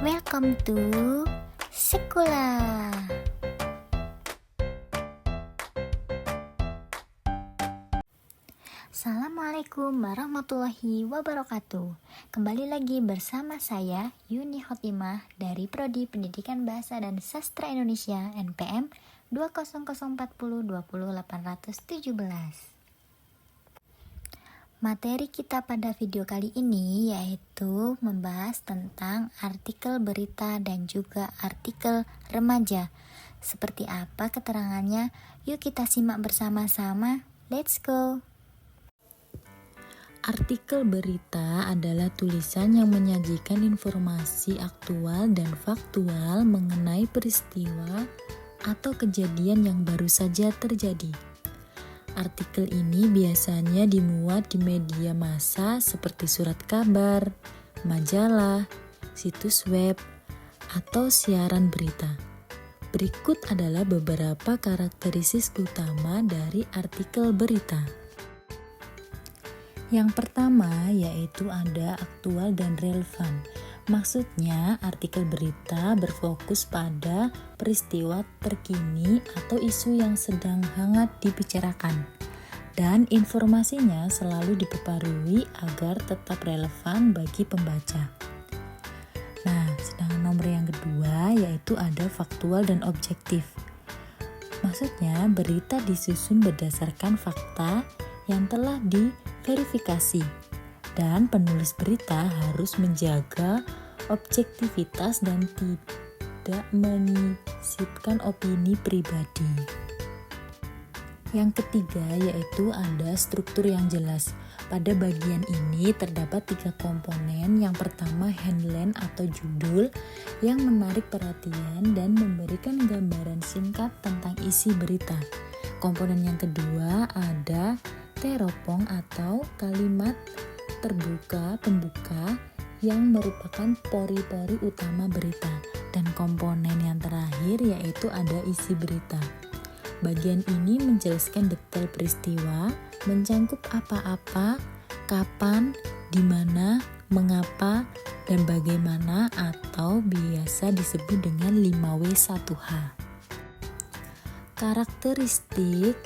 Welcome to Sekolah. Assalamualaikum warahmatullahi wabarakatuh. Kembali lagi bersama saya Yuni Khotimah dari Prodi Pendidikan Bahasa dan Sastra Indonesia NPM 20040200817. Materi kita pada video kali ini yaitu membahas tentang artikel berita dan juga artikel remaja. Seperti apa keterangannya? Yuk kita simak bersama-sama. Let's go! Artikel berita adalah tulisan yang menyajikan informasi aktual dan faktual mengenai peristiwa atau kejadian yang baru saja terjadi. Artikel ini biasanya dimuat di media massa seperti surat kabar, majalah, situs web, atau siaran berita. Berikut adalah beberapa karakteristik utama dari artikel berita. Yang pertama yaitu ada aktual dan relevan. Maksudnya, artikel berita berfokus pada peristiwa terkini atau isu yang sedang hangat dibicarakan. Dan informasinya selalu diperbarui agar tetap relevan bagi pembaca. Nah, sedangkan nomor yang kedua yaitu ada faktual dan objektif. Maksudnya, berita disusun berdasarkan fakta yang telah diverifikasi. Dan penulis berita harus menjaga objektivitas dan tidak menyisipkan opini pribadi. Yang ketiga yaitu ada struktur yang jelas. Pada bagian ini terdapat 3 komponen. Yang pertama headline atau judul yang menarik perhatian dan memberikan gambaran singkat tentang isi berita. Komponen yang kedua ada teropong atau kalimat terbuka pembuka yang merupakan pori-pori utama berita, dan komponen yang terakhir yaitu ada isi berita. Bagian ini menjelaskan detail peristiwa, mencangkup apa-apa, kapan, di mana, mengapa, dan bagaimana, atau biasa disebut dengan 5W1H. Karakteristik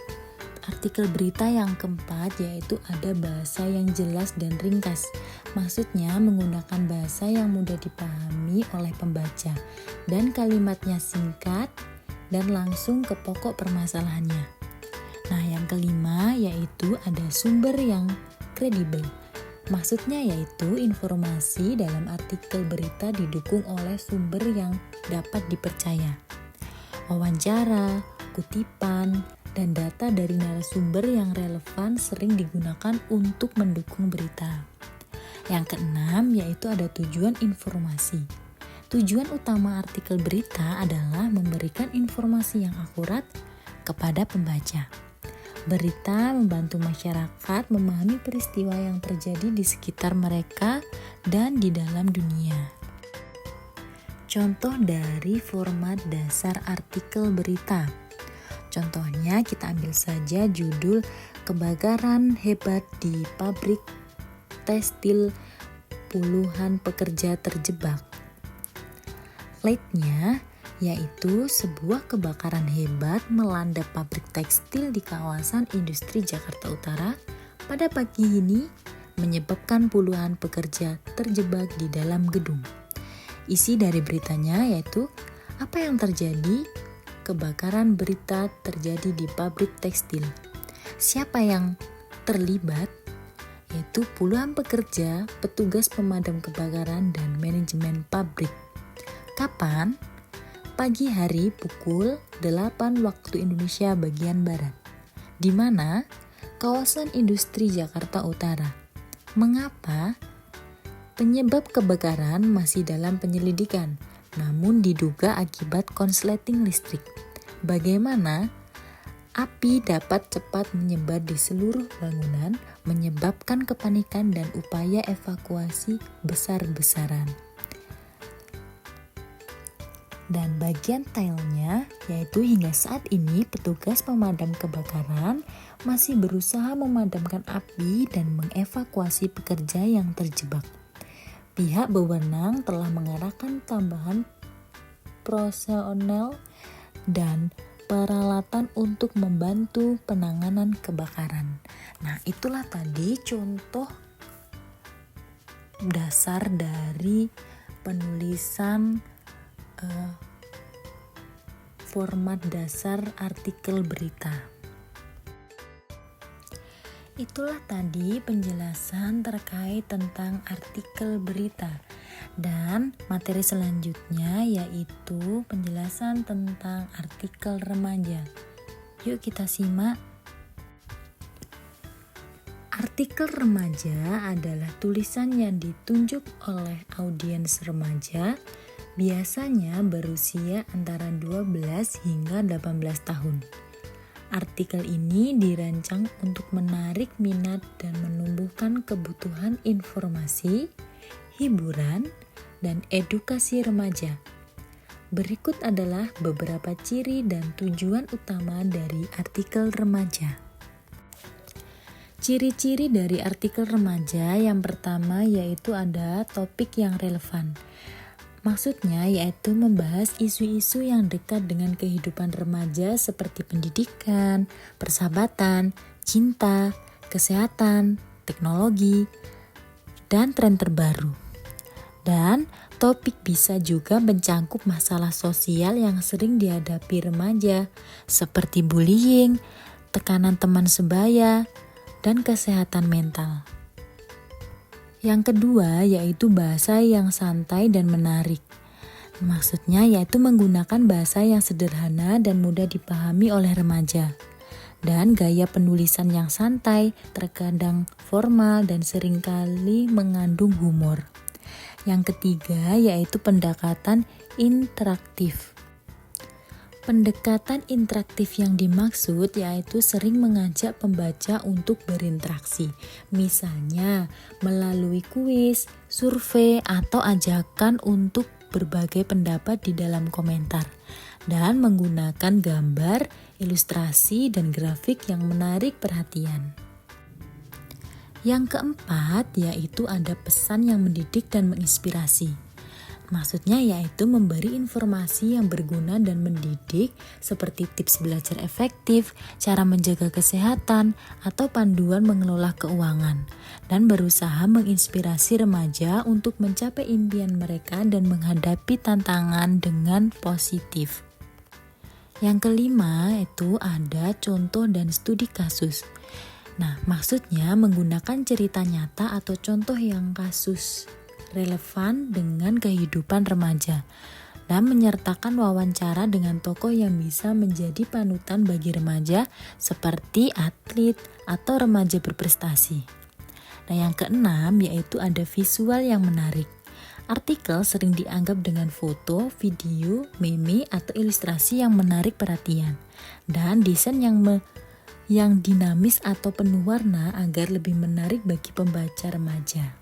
artikel berita yang keempat yaitu ada bahasa yang jelas dan ringkas. Maksudnya menggunakan bahasa yang mudah dipahami oleh pembaca dan kalimatnya singkat dan langsung ke pokok permasalahannya. Nah, yang kelima yaitu ada sumber yang kredibel. Maksudnya yaitu informasi dalam artikel berita didukung oleh sumber yang dapat dipercaya. Wawancara, kutipan, dan data dari narasumber yang relevan sering digunakan untuk mendukung berita. Yang keenam yaitu ada tujuan informasi. Tujuan utama artikel berita adalah memberikan informasi yang akurat kepada pembaca. Berita membantu masyarakat memahami peristiwa yang terjadi di sekitar mereka dan di dalam dunia. Contoh dari format dasar artikel berita. Contohnya kita ambil saja judul kebakaran hebat di pabrik tekstil, puluhan pekerja terjebak. Lead-nya yaitu sebuah kebakaran hebat melanda pabrik tekstil di kawasan industri Jakarta Utara pada pagi ini menyebabkan puluhan pekerja terjebak di dalam gedung. Isi dari beritanya yaitu apa yang terjadi. Kebakaran berita terjadi di pabrik tekstil. Siapa yang terlibat? Yaitu puluhan pekerja, petugas pemadam kebakaran, dan manajemen pabrik. Kapan? Pagi hari pukul 8 waktu Indonesia bagian Barat. Di mana? Kawasan industri Jakarta Utara. Mengapa? Penyebab kebakaran masih dalam penyelidikan, namun diduga akibat konsleting listrik. Bagaimana api dapat cepat menyebar di seluruh bangunan, menyebabkan kepanikan dan upaya evakuasi besar-besaran. Dan bagian tailnya, yaitu hingga saat ini petugas pemadam kebakaran masih berusaha memadamkan api dan mengevakuasi pekerja yang terjebak. Pihak berwenang telah mengarahkan menyiapkan tambahan personel dan peralatan untuk membantu penanganan kebakaran. Nah, itulah tadi contoh dasar dari penulisan format dasar artikel berita. Itulah tadi penjelasan terkait tentang artikel berita. Dan materi selanjutnya yaitu penjelasan tentang artikel remaja. Yuk kita simak. Artikel remaja adalah tulisan yang ditunjuk oleh audiens remaja, biasanya berusia antara 12 hingga 18 tahun. Artikel ini dirancang untuk menarik minat dan menumbuhkan kebutuhan informasi, hiburan, dan edukasi remaja. Berikut adalah beberapa ciri dan tujuan utama dari artikel remaja. Ciri-ciri dari artikel remaja yang pertama yaitu ada topik yang relevan. Maksudnya yaitu membahas isu-isu yang dekat dengan kehidupan remaja seperti pendidikan, persahabatan, cinta, kesehatan, teknologi, dan tren terbaru. Dan topik bisa juga mencangkup masalah sosial yang sering dihadapi remaja seperti bullying, tekanan teman sebaya, dan kesehatan mental. Yang kedua yaitu bahasa yang santai dan menarik. Maksudnya yaitu menggunakan bahasa yang sederhana dan mudah dipahami oleh remaja. Dan gaya penulisan yang santai, terkadang formal dan seringkali mengandung humor. Yang ketiga yaitu pendekatan interaktif. Pendekatan interaktif yang dimaksud yaitu sering mengajak pembaca untuk berinteraksi, misalnya melalui kuis, survei, atau ajakan untuk berbagai pendapat di dalam komentar, dan menggunakan gambar, ilustrasi, dan grafik yang menarik perhatian. Yang keempat yaitu ada pesan yang mendidik dan menginspirasi. Maksudnya yaitu memberi informasi yang berguna dan mendidik seperti tips belajar efektif, cara menjaga kesehatan, atau panduan mengelola keuangan, dan berusaha menginspirasi remaja untuk mencapai impian mereka dan menghadapi tantangan dengan positif. Yang kelima itu ada contoh dan studi kasus. Nah, maksudnya menggunakan cerita nyata atau contoh yang kasus relevan dengan kehidupan remaja dan menyertakan wawancara dengan tokoh yang bisa menjadi panutan bagi remaja seperti atlet atau remaja berprestasi. Nah, yang keenam yaitu ada visual yang menarik. Artikel sering dianggap dengan foto, video, meme, atau ilustrasi yang menarik perhatian dan desain yang dinamis atau penuh warna agar lebih menarik bagi pembaca remaja.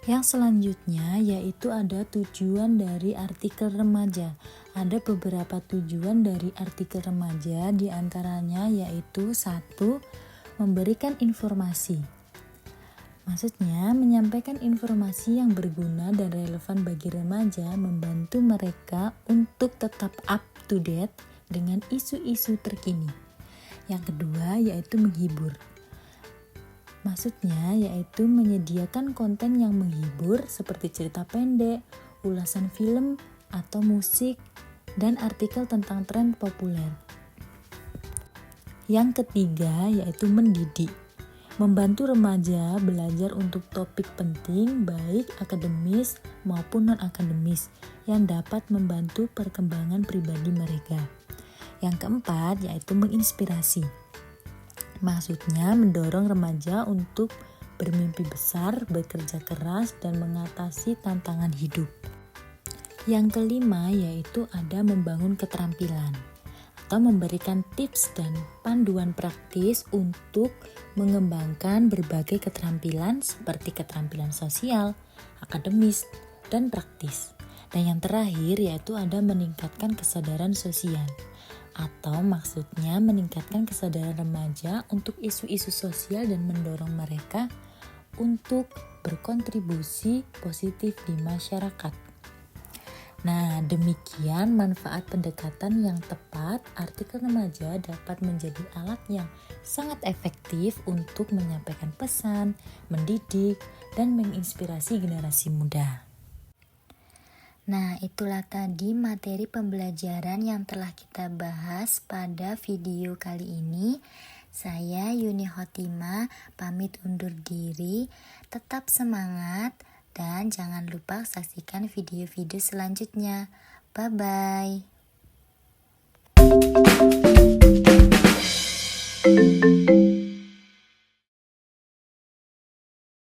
Yang selanjutnya yaitu ada tujuan dari artikel remaja. Ada beberapa tujuan dari artikel remaja, diantaranya yaitu 1. Memberikan informasi. Maksudnya menyampaikan informasi yang berguna dan relevan bagi remaja, membantu mereka untuk tetap up to date dengan isu-isu terkini. Yang kedua yaitu menghibur. Maksudnya yaitu menyediakan konten yang menghibur seperti cerita pendek, ulasan film atau musik, dan artikel tentang tren populer. Yang ketiga yaitu mendidik. Membantu remaja belajar untuk topik penting baik akademis maupun non-akademis yang dapat membantu perkembangan pribadi mereka. Yang keempat yaitu menginspirasi. Maksudnya mendorong remaja untuk bermimpi besar, bekerja keras, dan mengatasi tantangan hidup. Yang kelima yaitu ada membangun keterampilan atau memberikan tips dan panduan praktis untuk mengembangkan berbagai keterampilan seperti keterampilan sosial, akademis, dan praktis. Dan yang terakhir yaitu ada meningkatkan kesadaran sosial. Atau maksudnya meningkatkan kesadaran remaja untuk isu-isu sosial dan mendorong mereka untuk berkontribusi positif di masyarakat. Nah, demikian manfaat pendekatan yang tepat. Artikel remaja dapat menjadi alat yang sangat efektif untuk menyampaikan pesan, mendidik, dan menginspirasi generasi muda. Nah, itulah tadi materi pembelajaran yang telah kita bahas pada video kali ini. Saya Yuni Khotimah pamit undur diri. Tetap semangat dan jangan lupa saksikan video-video selanjutnya. Bye-bye.